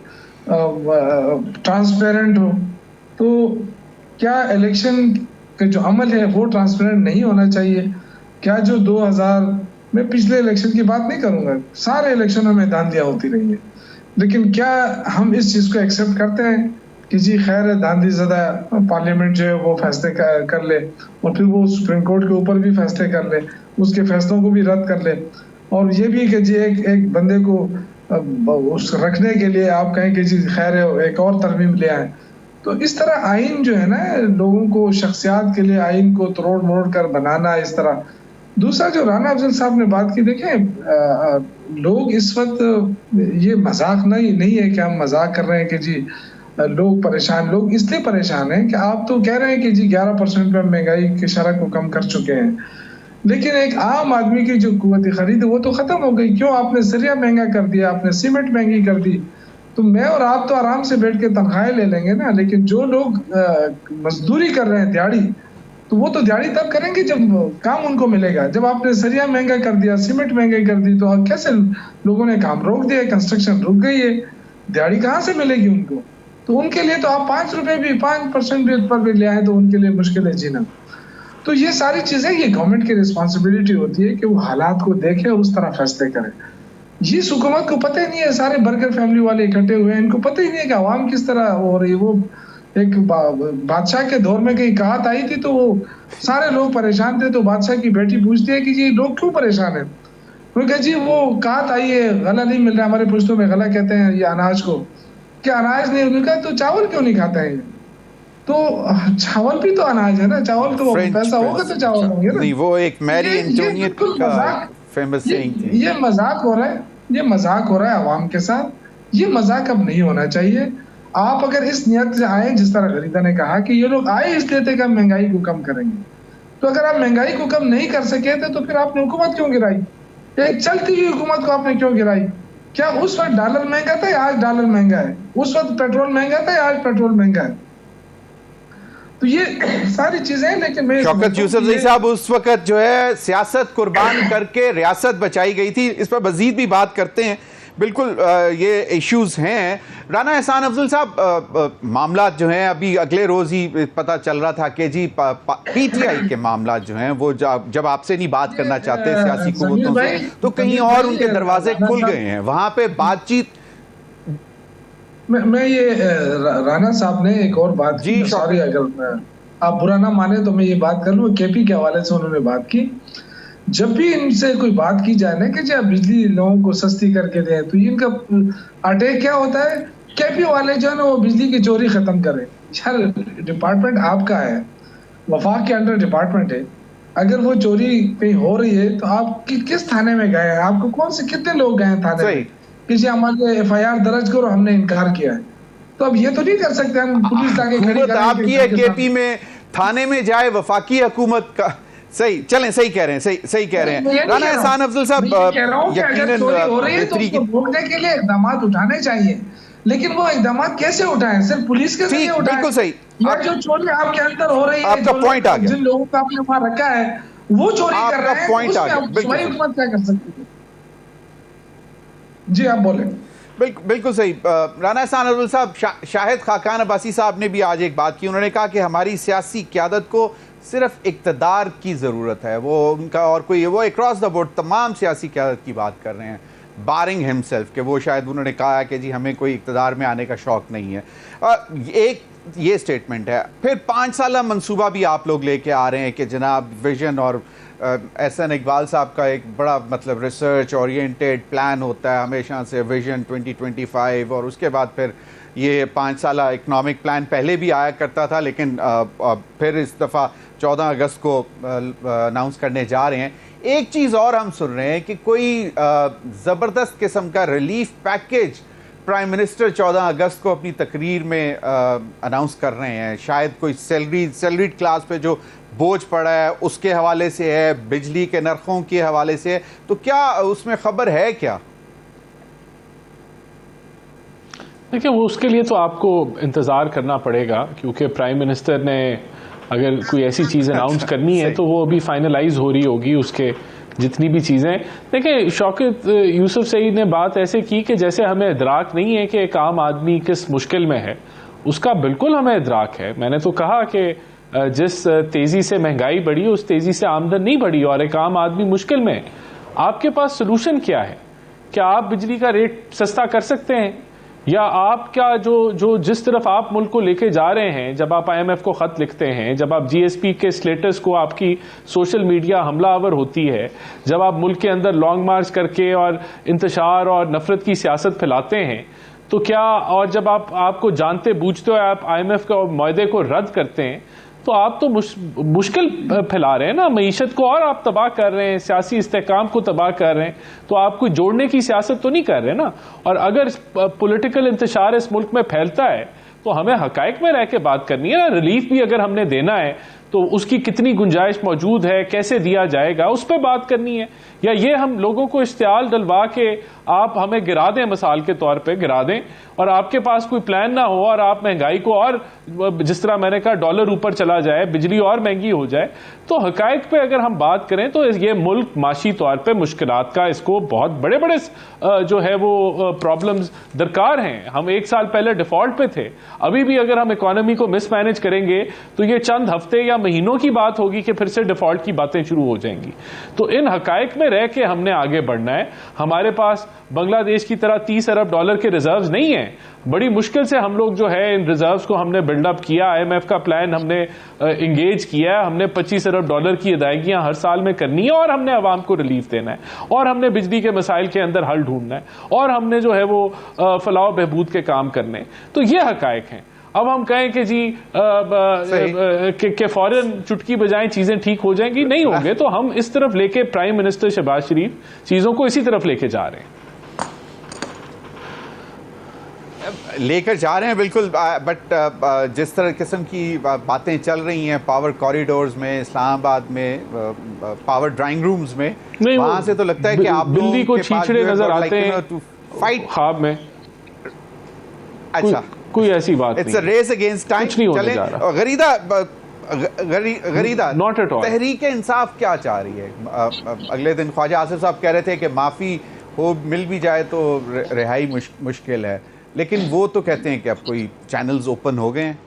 ट्रांसपेरेंट हो? तो क्या इलेक्शन का जो अमल है वो ट्रांसपेरेंट नहीं होना चाहिए? क्या जो 2000 मैं पिछले इलेक्शन की बात नहीं करूंगा, सारे इलेक्शनों में धांधलियां होती रही है, लेकिन क्या हम इस चीज को एक्सेप्ट करते हैं कि जी खैर है धांधली ज़्यादा पार्लियामेंट जो है वो फैसले कर ले और फिर वो सुप्रीम कोर्ट के ऊपर भी फैसले कर ले, उसके फैसलों को भी रद्द कर ले, और ये भी कि जी एक बंदे को उस रखने के लिए आप कहें कि जी खैर है एक और तरमीम ले आए। तो इस तरह आइन जो है ना, लोगों को शख्सियात के लिए आइन को तोड़ मोड़ कर बनाना इस तरह। दूसरा जो राना अफजल साहब ने बात की, देखें लोग इस वक्त ये मजाक नहीं है कि हम मजाक कर रहे हैं कि जी लोग परेशान, लोग इसलिए परेशान हैं कि आप तो कह रहे हैं कि जी 11% पर महंगाई की शरह को कम कर चुके हैं, लेकिन एक आम आदमी की जो कुव्वत खरीद है वो तो खत्म हो गई। क्यों? आपने सरिया महंगा कर दिया, आपने सीमेंट महंगी कर दी। तो मैं और आप तो आराम से बैठ के तनख्वाहें ले लेंगे ना, लेकिन जो लोग मजदूरी कर रहे हैं दिहाड़ी, तो वो तो दिहाड़ी तब करेंगे जब काम उनको मिलेगा। जब आपने सरिया महंगा कर दिया, सीमेंट महंगाई कर दी, तो कैसे लोगों ने काम रोक दिया, कंस्ट्रक्शन रुक गई है, दिहाड़ी कहाँ से मिलेगी उनको? तो उनके लिए तो आप 5% भी पर भी ले आए तो उनके लिए मुश्किल है जीना। तो ये सारी चीजें ये गवर्नमेंट की रिस्पॉन्सिबिलिटी होती है कि वो हालात को देखे और उस तरह फैसले करे। ये हुकूमत को पता ही नहीं है, सारे बर्गर फैमिली वाले इकट्ठे हुए हैं, इनको पता ही नहीं है कि आवाम किस तरह हो रही है। वो एक बादशाह के दौर में कहीं कहात आई थी तो वो सारे लोग परेशान थे, तो बादशाह की बेटी पूछती है कि जी लोग क्यों परेशान है? क्योंकि जी वो कहात आई है, गला नहीं मिल रहा। हमारे पुश्तों में गला कहते हैं ये अनाज को, क्या अनाज नहीं? उन्होंने कहा तो चावल क्यों नहीं खाता है? तो चावल भी तो अनाज है ना, चावल तो पैसा होगा तो चावल होंगे ना। नहीं, वो एक मैरी एंटोनियट का फेमस सेइंग थी। ये मजाक हो रहा है, ये मजाक हो रहा है आवाम के साथ। ये मजाक अब नहीं होना चाहिए। आप अगर इस नियत से आए, जिस तरह गरीदा ने कहा कि ये लोग आए इसलिए थे कि हम महंगाई को कम करेंगे, तो अगर आप महंगाई को कम नहीं कर सके थे तो फिर आपने हुकूमत क्यों गिराई? एक चलती हुई हुकूमत को आपने क्यों गिराई? क्या उस वक्त डॉलर महंगा था या आज डॉलर महंगा है? उस वक्त पेट्रोल महंगा था या आज पेट्रोल महंगा है? तो ये सारी चीजें, लेकिन मैं शौकत यूसुफजई साहब, उस वक्त जो है सियासत कुर्बान करके रियासत बचाई गई थी, इस पर मजीद भी बात करते हैं। बिल्कुल ये इश्यूज हैं। राना एहसान अफजल साहब, मामला जो हैं अभी अगले रोज ही पता चल रहा था कि जी पीटीआई के मामला जो हैं वो जब आपसे नहीं बात करना चाहते सियासी कुव्वतों से, तो कहीं और उनके दरवाजे खुल गए हैं, वहां पे बातचीत। मैं ये राना साहब ने एक और बात जी, सॉरी अगर आप बुरा ना माने तो मैं ये बात कर लूं, केपी के हवाले से उन्होंने बात की। जब भी इनसे कोई बात की जाए ना कि जब बिजली लोगों को सस्ती करके दें, तो इनका अटैक क्या होता है, केपी वाले जो है ना वो बिजली की चोरी खत्म करें। यार डिपार्टमेंट आपका है, वफाक के अंडर डिपार्टमेंट है, अगर वो चोरी कहीं हो रही है तो आप किस थाने में गए हैं, आपको कौन से कितने लोग गए हैं थाने में, किसी हमारे FIR दर्ज करो, हमने इनकार किया है। तो अब ये तो नहीं कर सकते हम, पुलिस आगे खड़ी कर आपकी है केपी में, थाने में जाए वफाकी हुकूमत का। सही, चलें, सही कह रहे हैं, सही कह रहे हैं राना एहसान अफजल साहब। यकीनन रोकने के लिए इकदाम उठाने चाहिए, लेकिन वो इकदाम कैसे उठाएं, सिर्फ पुलिस के जरिए उठाएं। बिल्कुल सही। या जो चोरी आपके अंदर हो रही है, आपका पॉइंट आ गया, जिन लोगों को आपने वहां रखा है वो चोरी कर रहे हैं, पॉइंट आ गया। हुकूमत क्या कर सकती है? जी आप बोले। बिल्कुल सही। राना एहसान अफजल साहब, शाहिद खाकान अब्बासी साहब ने भी आज एक बात की, उन्होंने कहा कि हमारी सियासी क़यादत को सिर्फ इक़्तिदार की ज़रूरत है। वो उनका और कोई, वो अक्रॉस द बोर्ड तमाम सियासी क़यादत की बात कर रहे हैं, बारिंग हिमसेल्फ, कि वो शायद उन्होंने कहा कि जी हमें कोई इक़्तिदार में आने का शौक़ नहीं है। एक ये स्टेटमेंट है। फिर 5 साला मंसूबा भी आप लोग लेके आ रहे हैं कि जनाब विजन, और एहसन इकबाल साहब का एक बड़ा मतलब रिसर्च ओरिएंटेड प्लान होता है हमेशा से, विजन 2025, और उसके बाद फिर ये 5 साला इकनॉमिक प्लान पहले भी आया करता था, लेकिन फिर इस दफ़ा 14 अगस्त को अनाउंस करने जा रहे हैं। एक चीज़ और हम सुन रहे हैं कि कोई ज़बरदस्त किस्म का रिलीफ पैकेज प्राइम मिनिस्टर 14 अगस्त को अपनी तकरीर में अनाउंस कर रहे हैं। शायद कोई सैलरीड क्लास पे जो बोझ पड़ा है उसके हवाले से है, बिजली के नरखों के हवाले से है, तो क्या उसमें खबर है क्या? देखिए, वो उसके लिए तो आपको इंतज़ार करना पड़ेगा, क्योंकि प्राइम मिनिस्टर ने अगर कोई ऐसी चीज़ अनाउंस करनी है तो वो अभी फाइनलाइज हो रही होगी उसके जितनी भी चीज़ें। देखिए, शौकत यूसुफजई ने बात ऐसे की कि जैसे हमें इदराक नहीं है कि एक आम आदमी किस मुश्किल में है, उसका बिल्कुल हमें इदराक है। मैंने तो कहा कि जिस तेज़ी से महंगाई बढ़ी उस तेज़ी से आमदन नहीं बढ़ी, और एक आम आदमी मुश्किल में। आपके पास सोल्यूशन क्या है? क्या आप बिजली का रेट सस्ता कर सकते हैं, या आप क्या जो जिस तरफ आप मुल्क को लेके जा रहे हैं, जब आप IMF को ख़त लिखते हैं, जब आप GSP के स्टेटस को आपकी सोशल मीडिया हमलावर होती है, जब आप मुल्क के अंदर लॉन्ग मार्च करके और इंतशार और नफरत की सियासत फैलाते हैं, तो क्या, और जब आपको जानते बूझते हुए आप IMF के मुआहदे को रद्द करते हैं, तो आप तो मुश्किल फैला रहे हैं ना, मईशत को और आप तबाह कर रहे हैं, सियासी इस्तेहकाम को तबाह कर रहे हैं। तो आप कोई जोड़ने की सियासत तो नहीं कर रहे ना। और अगर पॉलिटिकल इंतशार इस मुल्क में फैलता है तो हमें हकायक में रह के बात करनी है ना। रिलीफ भी अगर हमने देना है तो उसकी कितनी गुंजाइश मौजूद है, कैसे दिया जाएगा, उस पर बात करनी है। या ये हम लोगों को इश्तियाल डलवा के आप हमें गिरा दें, मिसाल के तौर पे गिरा दें, और आपके पास कोई प्लान ना हो और आप महंगाई को, और जिस तरह मैंने कहा डॉलर ऊपर चला जाए, बिजली और महंगी हो जाए, तो हकायक पे अगर हम बात करें तो ये मुल्क माशी तौर पे मुश्किलात का, इसको बहुत बड़े बड़े जो है वो प्रॉब्लम्स दरकार हैं। हम 1 साल पहले डिफॉल्ट पे थे, अभी भी अगर हम इकोनॉमी को मिसमैनेज करेंगे तो ये चंद हफ्ते या महीनों की बात होगी कि फिर से डिफॉल्ट की बातें शुरू हो जाएंगी। तो इन हकायक में रह के हमने आगे बढ़ना है। हमारे पास बांग्लादेश की तरह 30 अरब डॉलर के रिजर्व्स नहीं है। बड़ी मुश्किल से हम लोग जो है इन रिजर्व्स को हमने बिल्डअप किया। IMF का प्लान हमने इंगेज किया है। हमने 25 अरब डॉलर की अदायगियां हर साल में करनी है, और हमने अवाम को रिलीफ देना है, और हमने बिजली के मसाइल के अंदर हल ढूंढना है, और हमने जो है वो फलाह बहबूद के काम करने। तो ये हकायक हैं। अब हम कहें कि जी के फौरन चुटकी बजाएं चीजें ठीक हो जाएंगी, नहीं होंगे। तो हम इस तरफ लेके, प्राइम मिनिस्टर शहबाज शरीफ चीजों को इसी तरफ लेके जा रहे हैं, बिल्कुल। बट जिस तरह किस्म की बातें चल रही हैं पावर कॉरिडोर्स में, इस्लामाबाद में पावर ड्राइंग रूम्स में, वहां से तो लगता है कि आप बिल्ली को छींचड़े नजर आते हैं फाइट ख्वाब में। अच्छा, कोई ऐसी बात it's a race against time. कुछ नहीं होने जा रहा। गरीदा Not at all. Tehreek Insaf क्या चाह रही है? अगले दिन ख्वाजा आसिफ साहब कह रहे थे कि माफ़ी हो मिल भी जाए तो रिहाई मुश्किल है, लेकिन वो तो कहते हैं कि अब कोई चैनल्स ओपन हो गए हैं।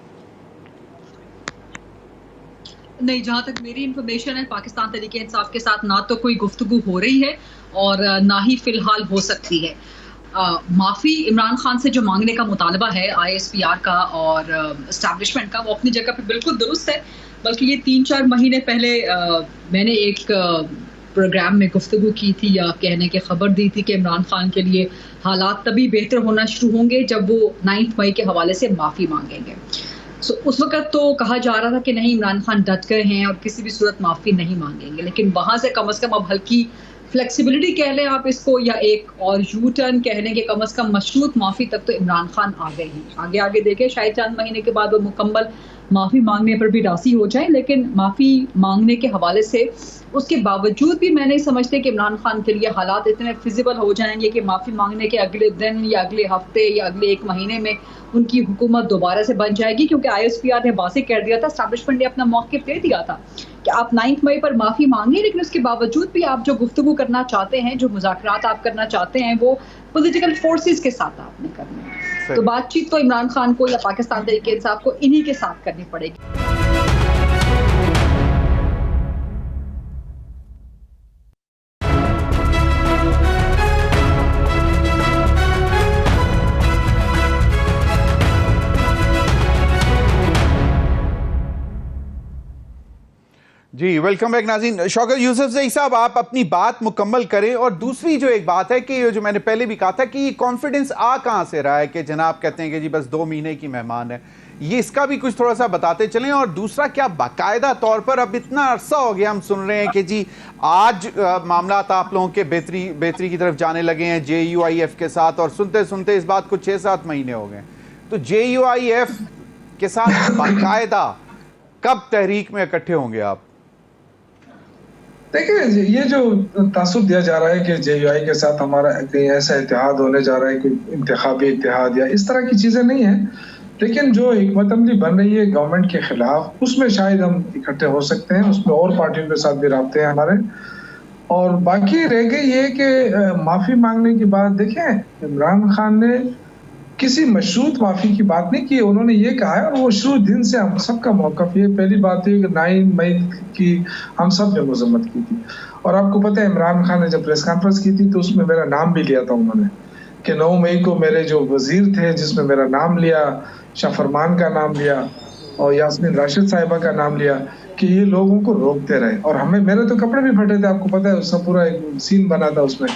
नहीं, जहाँ तक मेरी इन्फॉर्मेशन है पाकिस्तान तहरीक इंसाफ के साथ ना तो कोई गुफ्तगू हो रही है और ना ही फिलहाल हो सकती है। माफ़ी इमरान खान से जो मांगने का मुतालबा है ISPR का और इस्टेब्लिशमेंट का, वो अपनी जगह पे बिल्कुल दुरुस्त है। बल्कि ये 3-4 महीने पहले मैंने एक प्रोग्राम में गुफ्तगू की थी या कहने की खबर दी थी कि इमरान खान के लिए हालात तभी बेहतर होना शुरू होंगे जब वो 9 मई के हवाले से माफ़ी मांगेंगे। उस वक्त तो कहा जा रहा था कि नहीं, इमरान खान डट गए हैं और किसी भी सूरत माफ़ी नहीं मांगेंगे, लेकिन वहाँ से कम अब हल्की फ्लेक्सिबिलिटी कह लें आप इसको, या एक और यू टर्न कह लें कि कम मशरूत माफ़ी तक तो इमरान खान आ गए हैं। आगे देखें, शायद चंद महीने के बाद वो मुकम्मल माफ़ी मांगने पर भी राज़ी हो जाए, लेकिन माफ़ी मांगने के हवाले से उसके बावजूद भी मैं नहीं समझते कि इमरान खान के लिए हालात इतने फिजिबल हो जाएंगे कि माफ़ी मांगने के अगले दिन या अगले हफ्ते या अगले 1 महीने में उनकी हुकूमत दोबारा से बन जाएगी। क्योंकि ISPR ने वाज़ेह कर दिया था, एस्टैब्लिशमेंट ने अपना मौक़िफ़ दे दिया था कि आप 9 मई पर माफ़ी मांगे, लेकिन उसके बावजूद भी आप जो गुफ्तगू करना चाहते हैं, जो मुज़ाकरात आप करना चाहते हैं, वो पॉलिटिकल फोर्सेस के साथ आपने करना है। तो बातचीत तो इमरान खान को या पाकिस्तान तहरीक इंसाफ को इन्हीं के साथ करनी पड़ेगी। जी, वेलकम बैक नाज़रीन। शौकत यूसुफज़ई साहब, आप अपनी बात मुकम्मल करें। और दूसरी जो एक बात है कि जो मैंने पहले भी कहा था कि ये कॉन्फिडेंस आ कहाँ से रहा है कि जनाब कहते हैं कि जी बस 2 महीने की मेहमान है, ये इसका भी कुछ थोड़ा सा बताते चलें। और दूसरा, क्या बाकायदा तौर पर अब इतना अरसा हो गया हम सुन रहे हैं कि जी आज मामला आप लोगों के बेहतरी की तरफ जाने लगे हैं JUIF के साथ, और सुनते सुनते इस बात को 6-7 महीने हो गए। तो JUIF के साथ बाकायदा कब तहरीक में इकट्ठे होंगे आप? देखिए, ये जो तासुब दिया जा रहा है कि JUI के साथ हमारा कहीं ऐसा इत्तेहाद होने जा रहा है, कोई इंतखाबी इत्तेहाद या इस तरह की चीज़ें नहीं है, लेकिन जो हिकमत अमली बन रही है गवर्नमेंट के खिलाफ, उसमें शायद हम इकट्ठे हो सकते हैं। उसमें और पार्टियों के साथ भी राब्ते हैं हमारे। और बाकी रह गई ये कि माफ़ी मांगने की बात, देखें इमरान खान ने किसी मशरूत माफ़ी की बात नहीं की। उन्होंने ये कहा है, और वो शुरू दिन से हम सबका मौक़िफ़, ये पहली बात है कि 9 मई की हम सब ने मज़म्मत की थी। और आपको पता है इमरान खान ने जब प्रेस कॉन्फ्रेंस की थी तो उसमें मेरा नाम भी लिया था उन्होंने, कि 9 मई को मेरे जो वज़ीर थे जिसमें मेरा नाम लिया, शाह फरमान का नाम लिया और यास्मीन राशिद साहिबा का नाम लिया, कि ये लोगों को रोकते रहे। और हमें, मेरे तो कपड़े भी फटे थे, आपको पता है, उसका पूरा एक सीन बना था उसमें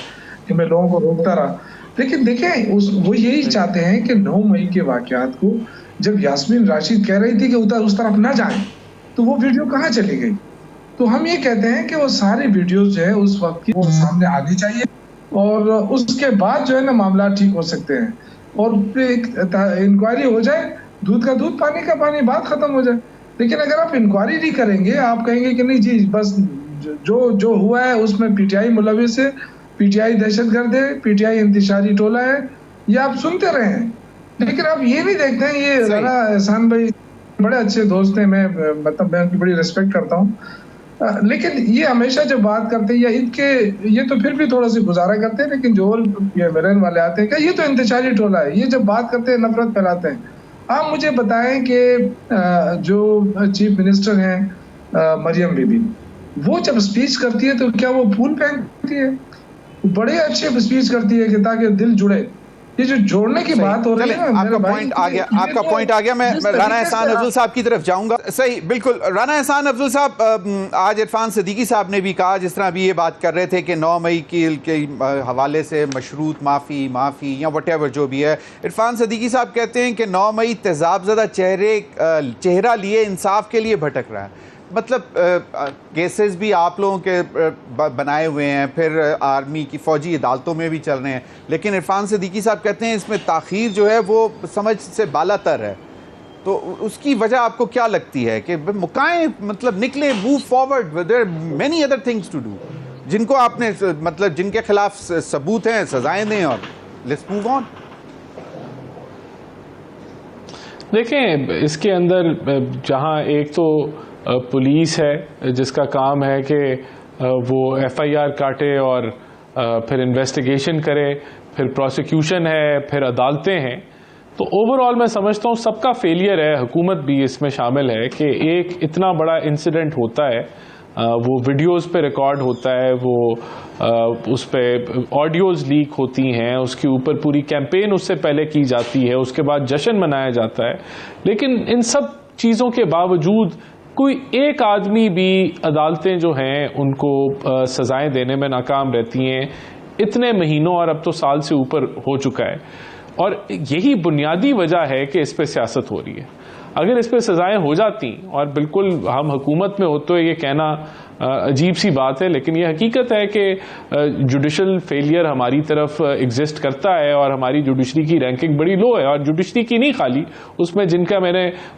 कि मैं लोगों को रोकता रहा। लेकिन देखें, वो यही चाहते हैं कि 9 मई के वाक़यात को, जब यास्मीन राशिद कह रही थी कि उस तरफ ना जाएं, तो वो वीडियो कहाँ चली गई? तो हम ये कहते हैं कि वो सारी वीडियोस जो है उस वक्त की वो सामने आनी चाहिए, और उसके बाद जो है ना मामला ठीक हो सकते हैं, और इंक्वायरी हो जाए, दूध का दूध पानी का पानी, बात खत्म हो जाए। लेकिन अगर आप इंक्वायरी नहीं करेंगे, आप कहेंगे कि नहीं जी बस जो हुआ है उसमें PTI मुलविस है, PTI दहशतगर्द है, PTI इंतशारी टोला है, ये आप सुनते रहे हैं। लेकिन आप ये नहीं देखते हैं, ये राना एहसान भाई बड़े अच्छे दोस्त हैं, मैं उनकी बड़ी रिस्पेक्ट करता हूँ, लेकिन ये हमेशा जब बात करते हैं या इनके, ये तो फिर भी थोड़ा सी गुजारा करते हैं, लेकिन जो ये मिलन वाले आते हैं कि ये तो इंतशारी टोला है, ये जब बात करते हैं नफरत फैलाते हैं। आप मुझे बताएं कि जो चीफ मिनिस्टर हैं मरियम बीबी, वो जब स्पीच करती है तो क्या वो फूल फेंकती है? बड़े अच्छे स्पीच करती है कि ताकि दिल जुड़े। ये जो जोड़ने की बात हो रही है, आपका पॉइंट आ गया, आपका पॉइंट आ गया। मैं राना एहसान अफजल साहब की तरफ जाऊंगा। सही, बिल्कुल। राना एहसान अफजल साहब, आज इरफान सिद्दीकी साहब ने भी कहा, जिस तरह अभी ये बात कर रहे थे कि 9 मई के हवाले से मशरूत माफ़ी या वटेवर जो भी है, इरफान सिद्दीकी साहब कहते हैं कि 9 मई तेज़ाबज़दा चेहरा लिए इंसाफ के लिए भटक रहा है। मतलब केसेस भी आप लोगों के बनाए हुए हैं, फिर आर्मी की फ़ौजी अदालतों में भी चल रहे हैं, लेकिन इरफान सिद्दीकी साहब कहते हैं इसमें ताख़ीर जो है वो समझ से बालातर है। तो उसकी वजह आपको क्या लगती है कि मुकाएं, मतलब निकले, move forward, there are many other things to do, जिनको आपने, मतलब जिनके खिलाफ सबूत हैं, सजाएं दें और लेट्स मूव ऑन। देखें, इसके अंदर जहां एक तो पुलिस है जिसका काम है कि वो FIR काटे और फिर इन्वेस्टिगेशन करे, फिर प्रोसिक्यूशन है, फिर अदालतें हैं, तो ओवरऑल मैं समझता हूँ सबका फेलियर है, हुकूमत भी इसमें शामिल है कि एक इतना बड़ा इंसिडेंट होता है, वो वीडियोस पे रिकॉर्ड होता है, वो उस पे ऑडियोज़ लीक होती हैं, उसके ऊपर पूरी कैंपेन उससे पहले की जाती है, उसके बाद जश्न मनाया जाता है, लेकिन इन सब चीज़ों के बावजूद कोई एक आदमी भी अदालतें जो हैं उनको सज़ाएं देने में नाकाम रहती हैं इतने महीनों और अब तो साल से ऊपर हो चुका है। और यही बुनियादी वजह है कि इस पर सियासत हो रही है। अगर इस पर सज़ाएं हो जाती, और बिल्कुल हम हुकूमत में होते हुए ये कहना अजीब सी बात है, लेकिन ये हकीकत है कि जुडिशल फेलियर हमारी तरफ एग्जिस्ट करता है और हमारी जुडिशरी की रैंकिंग बड़ी लो है, और जुडिशरी की नहीं खाली, उसमें जिनका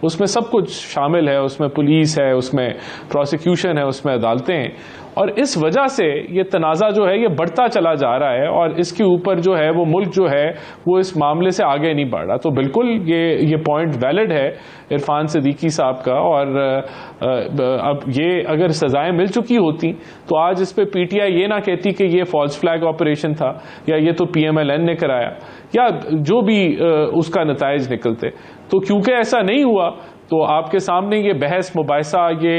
उसमें सब कुछ शामिल है, उसमें पुलिस है, उसमें प्रोसिक्यूशन है, उसमें अदालतें हैं, और इस वजह से ये तनाज़ा जो है ये बढ़ता चला जा रहा है और इसके ऊपर जो है वो मुल्क जो है वो इस मामले से आगे नहीं बढ़ रहा। तो बिल्कुल ये पॉइंट वैलिड है इरफान सिद्दीकी साहब का, और अब ये अगर सज़ाएं मिल चुकी होती तो आज इस पे PTI ये ना कहती कि ये फॉल्स फ्लैग ऑपरेशन था या ये तो PMLN ने कराया या जो भी उसका नताइज निकलते। तो क्योंकि ऐसा नहीं हुआ तो आपके सामने ये बहस मुबाहिसा, ये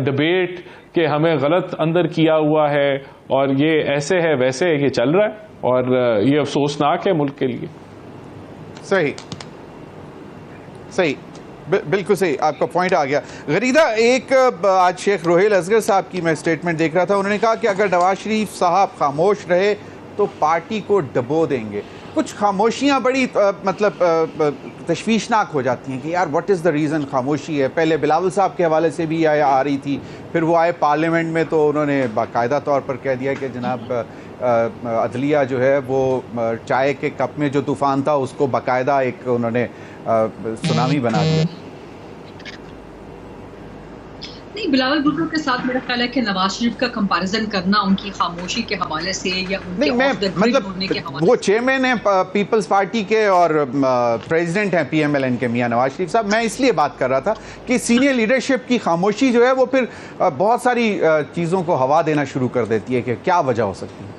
डिबेट कि हमें गलत अंदर किया हुआ है और ये ऐसे है वैसे है, ये चल रहा है और ये अफसोसनाक है मुल्क के लिए। सही सही, बिल्कुल सही, आपका पॉइंट आ गया। गरीदा, एक आज शेख रोहेल असगर साहब की मैं स्टेटमेंट देख रहा था, उन्होंने कहा कि अगर नवाज शरीफ साहब खामोश रहे तो पार्टी को डबो देंगे। कुछ खामोशियां बड़ी तशवीशनाक हो जाती हैं कि यार व्हाट इज़ द रीज़न खामोशी है। पहले बिलावल साहब के हवाले से भी आ रही थी, फिर वो आए पार्लियामेंट में तो उन्होंने बाकायदा तौर पर कह दिया कि जनाब अदलिया जो है वो चाय के कप में जो तूफ़ान था उसको बाकायदा एक उन्होंने सुनामी बना दिया। नहीं, बिलावल भुट्टो के साथ मेरा ख्याल है कि नवाज शरीफ का कंपैरिजन करना उनकी खामोशी के हवाले से या उनके ऑफ द ग्रिड होने के हवाले से, वो चेयरमैन है पीपल्स पार्टी के और प्रेसिडेंट हैं PMLN के मियां नवाज शरीफ साहब। मैं इसलिए बात कर रहा था कि सीनियर लीडरशिप की खामोशी जो है वो फिर बहुत सारी चीज़ों को हवा देना शुरू कर देती है कि क्या वजह हो सकती है।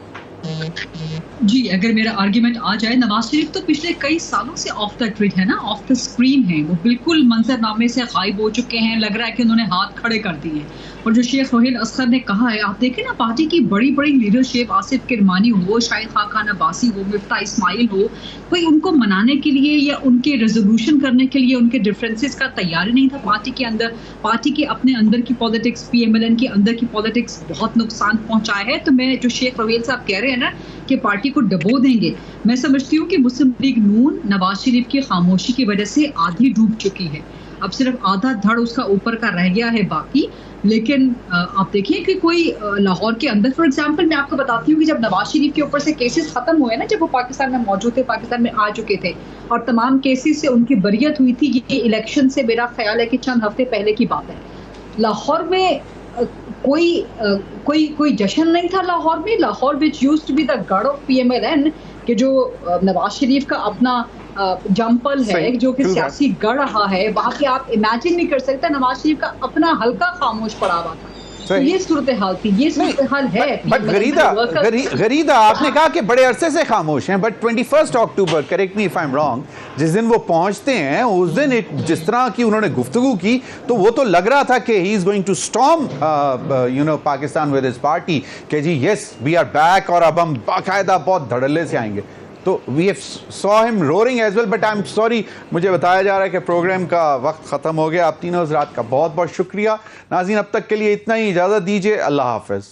जी, अगर मेरा आर्ग्यूमेंट आ जाए, नवाज शरीफ तो पिछले कई सालों से ऑफ द ग्रिड है ना, ऑफ द स्क्रीन है, वो बिल्कुल मंजरनामे से गायब हो चुके हैं। लग रहा है कि उन्होंने हाथ खड़े कर दिए। और जो शेख रोहेल असगर ने कहा है, आप देखें ना पार्टी की बड़ी बड़ी लीडरशिप, आसिफ किरमानी हो, शाहिद खान अब्बासी हो, मिफ्ता इस्माइल हो, कोई उनको मनाने के लिए या उनके रेजोल्यूशन करने के लिए उनके डिफरेंसेस का तैयार नहीं था पार्टी के अंदर। पार्टी के अपने अंदर की पॉलिटिक्स, PMLN के अंदर की पॉलिटिक्स बहुत नुकसान पहुंचाया है। तो मैं जो शेख रोहेल साहब कह रहे हैं ना कि पार्टी को डबो देंगे, मैं समझती हूँ कि मुस्लिम लीग नून नवाज शरीफ की खामोशी की वजह से आधी डूब चुकी है। अब सिर्फ आधा धड़ उसका ऊपर का रह गया है बाकी। लेकिन आप देखिए कि कोई लाहौर के अंदर, फॉर एग्जांपल मैं आपको बताती हूँ कि जब नवाज शरीफ के ऊपर से केसेस खत्म हुए ना, जब वो पाकिस्तान में मौजूद थे, पाकिस्तान में आ चुके थे और तमाम केसेस से उनकी बरियत हुई थी, ये इलेक्शन से मेरा ख्याल है कि चंद हफ्ते पहले की बात है। लाहौर में कोई जश्न नहीं था लाहौर में। लाहौर विच यूज्ड टू बी द गढ़ ऑफ PMLN कि जो नवाज शरीफ का अपना जंपल है, जो कि सियासी गढ़ रहा है, वहाँ पे आप इमेजिन नहीं कर सकते नवाज शरीफ का अपना हल्का खामोश पड़ा हुआ था। तो ये सूरत हाल थी, ये सूरत हाल है। बट गरीदा आपने कहा कि बड़े अरसे से खामोश हैं, but 21 October, correct me if I am wrong, जिस दिन वो पहुंचते हैं उस दिन जिस तरह की उन्होंने गुफ्तगू की तो वो तो लग रहा था कि he is going to storm Pakistan with his party कि जी यस वी आर बैक और अब हम बाकायदा बहुत धड़ल्ले से आएंगे। तो we have saw him roaring as well, but I am sorry, मुझे बताया जा रहा है कि प्रोग्राम का वक्त ख़त्म हो गया। आप तीनों हज़रात का बहुत बहुत शुक्रिया। नाज़रीन, अब तक के लिए इतना ही, इजाज़त दीजिए। अल्लाह हाफ़िज़।